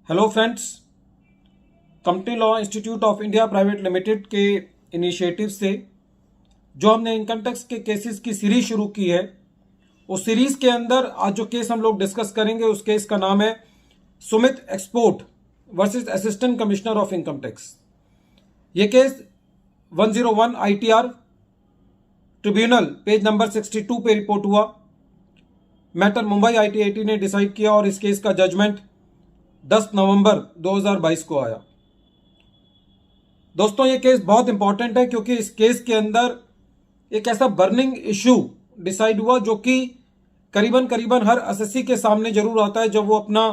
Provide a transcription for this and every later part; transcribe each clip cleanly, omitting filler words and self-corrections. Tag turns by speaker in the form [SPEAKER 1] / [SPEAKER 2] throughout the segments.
[SPEAKER 1] Hello friends, company law institute of India private limited के initiative से जो हमने इनकम टैक्स के केसेस की सीरीज शुरू की है, उस सीरीज के अंदर आज जो केस हम लोग डिस्कस करेंगे उस केस का नाम है Sumit export versus assistant commissioner of income tax. ये case 101 ITR tribunal page number 62 पे रिपोर्ट हुआ। मैटर मुंबई ITAT ने डिसाइड किया और इस केस का जजमेंट 10 नवंबर 2022 को आया। दोस्तों, ये केस बहुत इंपॉर्टेंट है क्योंकि इस केस के अंदर एक ऐसा बर्निंग इशू डिसाइड हुआ जो कि करीबन हर एसएससी के सामने जरूर आता है जब वो अपना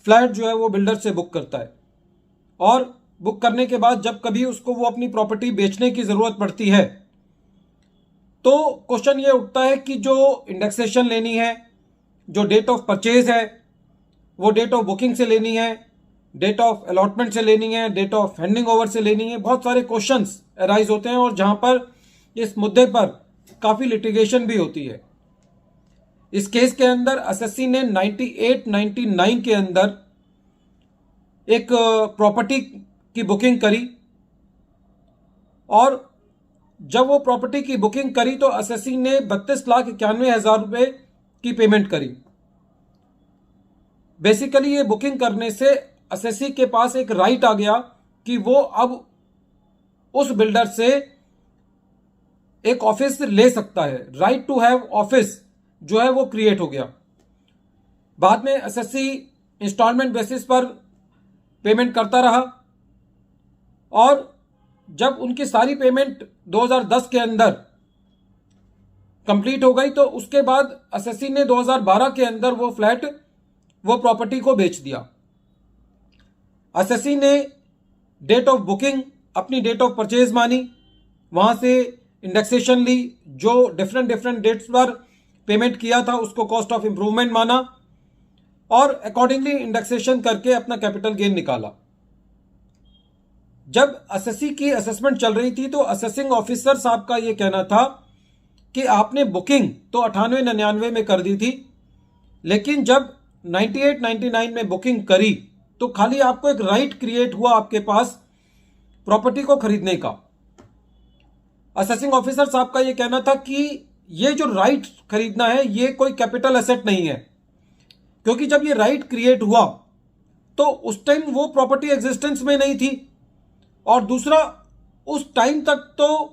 [SPEAKER 1] फ्लैट जो है वो बिल्डर से बुक करता है, और बुक करने के बाद जब कभी उसको वो अपनी प्रॉपर्टी बेचने की जरूरत पड़ती है तो क्वेश्चन ये उठता है कि जो इंडेक्सेशन लेनी है, जो डेट ऑफ परचेज है, वो डेट ऑफ बुकिंग से लेनी है, डेट ऑफ अलॉटमेंट से लेनी है, डेट ऑफ हैंडिंग ओवर से लेनी है। बहुत सारे क्वेश्चंस अराइज होते हैं और जहां पर इस मुद्दे पर काफी लिटिगेशन भी होती है। इस केस के अंदर एसएससी ने 98-99 के अंदर एक प्रॉपर्टी की बुकिंग करी, और जब वो प्रॉपर्टी की बुकिंग करी तो एसएससी ने 32,91,000 रुपए की पेमेंट करी। बेसिकली ये बुकिंग करने से एसएससी के पास एक राइट आ गया कि वो अब उस बिल्डर से एक ऑफिस ले सकता है। राइट टू हैव ऑफिस जो है वो क्रिएट हो गया। बाद में एसएससी इंस्टॉलमेंट बेसिस पर पेमेंट करता रहा, और जब उनकी सारी पेमेंट 2010 के अंदर कंप्लीट हो गई तो उसके बाद एसएससी ने 2012 के अंदर वो प्रॉपर्टी को बेच दिया। एसएससी ने डेट ऑफ बुकिंग अपनी डेट ऑफ परचेज मानी, वहां से इंडेक्सेशन ली, जो डिफरेंट डेट्स पर पेमेंट किया था उसको कॉस्ट ऑफ इंप्रूवमेंट माना, और अकॉर्डिंगली इंडेक्सेशन करके अपना कैपिटल गेन निकाला। जब एसएससी की असेसमेंट चल रही थी तो असेसिंग ऑफिसर साहब का यह कहना था कि आपने बुकिंग तो 98-99 में कर दी थी, लेकिन जब 98-99 में बुकिंग करी तो खाली आपको एक राइट क्रिएट हुआ आपके पास प्रॉपर्टी को खरीदने का। असेसिंग ऑफिसर साहब का यह कहना था कि ये जो राइट खरीदना है ये कोई कैपिटल एसेट नहीं है, क्योंकि जब ये राइट क्रिएट हुआ तो उस टाइम वो प्रॉपर्टी एग्जिस्टेंस में नहीं थी, और दूसरा उस टाइम तक तो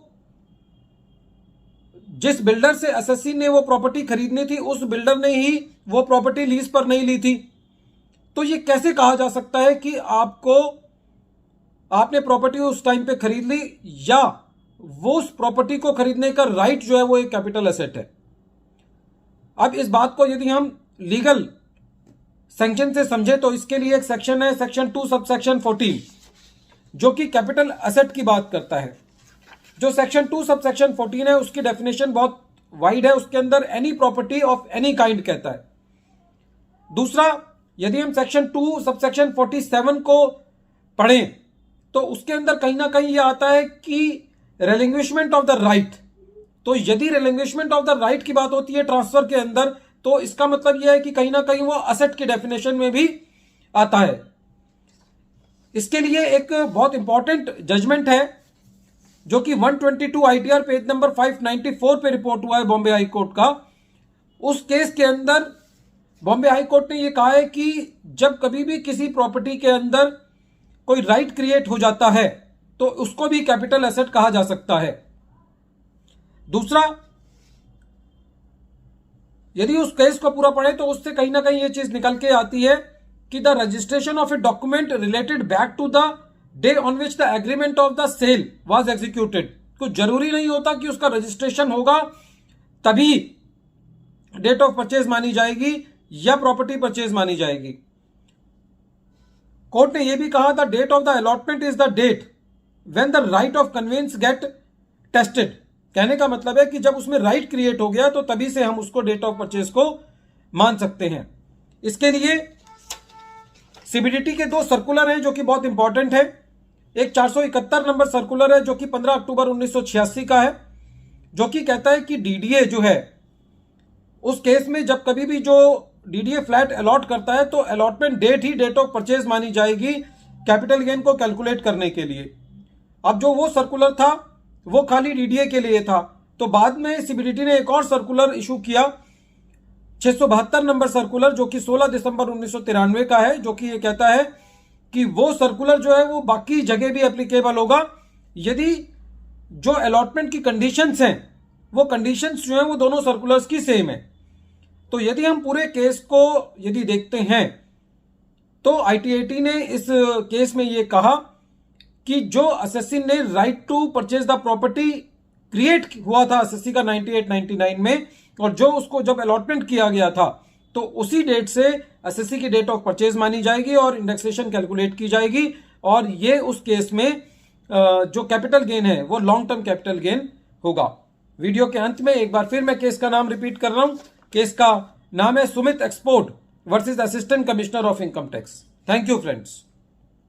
[SPEAKER 1] जिस बिल्डर से एसएससी ने वो प्रॉपर्टी खरीदनी थी उस बिल्डर ने ही वो प्रॉपर्टी लीज पर नहीं ली थी। तो ये कैसे कहा जा सकता है कि आपने प्रॉपर्टी उस टाइम पे खरीद ली, या वो उस प्रॉपर्टी को खरीदने का राइट जो है वो एक कैपिटल एसेट है। अब इस बात को यदि हम लीगल सेक्शन से समझे तो इसके लिए एक सेक्शन है, सेक्शन 2 सबसेक्शन 14, जो कि कैपिटल एसेट की बात करता है। जो सेक्शन 2 सबसेक्शन 14 है उसकी डेफिनेशन बहुत वाइड है, उसके अंदर any property of any kind कहता है। दूसरा, यदि हम सेक्शन 2 सबसेक्शन 47 को पढ़ें तो उसके अंदर कहीं ना कहीं यह आता है कि रिलिंग्विशमेंट ऑफ द राइट। तो यदि रिलिंग्विशमेंट ऑफ द राइट की बात होती है ट्रांसफर के अंदर, तो इसका मतलब यह है कि कहीं ना कहीं वो असेट की डेफिनेशन में भी आता है। इसके लिए एक बहुत इंपॉर्टेंट जजमेंट है जो कि 122 ITR पेज नंबर 594 पे रिपोर्ट हुआ है बॉम्बे हाई कोर्ट का। उस केस के अंदर बॉम्बे हाई कोर्ट ने यह कहा है कि जब कभी भी किसी प्रॉपर्टी के अंदर कोई राइट क्रिएट हो जाता है तो उसको भी कैपिटल एसेट कहा जा सकता है। दूसरा, यदि उस केस को पूरा पढ़े तो उससे कहीं ना कहीं यह चीज निकल के आती है कि the registration of a document related back to the day on which the agreement of the sale was executed. कुछ जरूरी नहीं होता कि उसका रजिस्ट्रेशन होगा तभी डेट ऑफ परचेज मानी जाएगी या प्रॉपर्टी परचेज मानी जाएगी। कोर्ट ने यह भी कहा the date of the allotment is the date when the right of conveyance get vested. कहने का मतलब है कि जब उसमें राइट क्रिएट हो गया तो तभी से हम उसको डेट ऑफ परचेज को मान सकते हैं। इसके लिए सीबीडीटी के 2 सर्कुलर हैं जो कि बहुत इंपॉर्टेंट है। एक 471 नंबर सर्कुलर है जो कि 15 अक्टूबर 1986 का है, जो कि कहता है कि डीडीए जो है उस केस में जब कभी भी जो डीडीए फ्लैट अलॉट करता है तो अलॉटमेंट डेट ही डेट ऑफ परचेज मानी जाएगी कैपिटल गेन को कैलकुलेट करने के लिए। अब जो वो सर्कुलर था वो खाली डीडीए के लिए था, तो बाद में सीबीडीटी ने एक और सर्कुलर इशू किया, 672 नंबर सर्कुलर, जो कि 16 दिसंबर 1993 का है, जो कि ये कहता है कि वो सर्कुलर जो है वो बाकी जगह भी एप्लीकेबल होगा यदि जो अलॉटमेंट की कंडीशंस हैं वो कंडीशंस जो है वो दोनों सर्कुलर्स की सेम है। तो यदि हम पूरे केस को यदि देखते हैं तो आईटीएटी ने इस केस में ये कहा कि जो असेसिन ने right to purchase the property create हुआ था असेसी का 98-99 में, और जो उसको जब अलॉटमेंट किया गया था तो उसी डेट से असेसी की डेट ऑफ परचेज मानी जाएगी और इंडेक्सेशन कैलकुलेट की जाएगी, और ये उस केस में जो कैपिटल गेन है वो लॉन्ग टर्म कैपिटल गेन होगा। वीडियो के अंत में एक बार फिर मैं केस का नाम रिपीट कर रहा हूं। केस का नाम है Sumit export versus assistant commissioner of income tax. Thank you friends.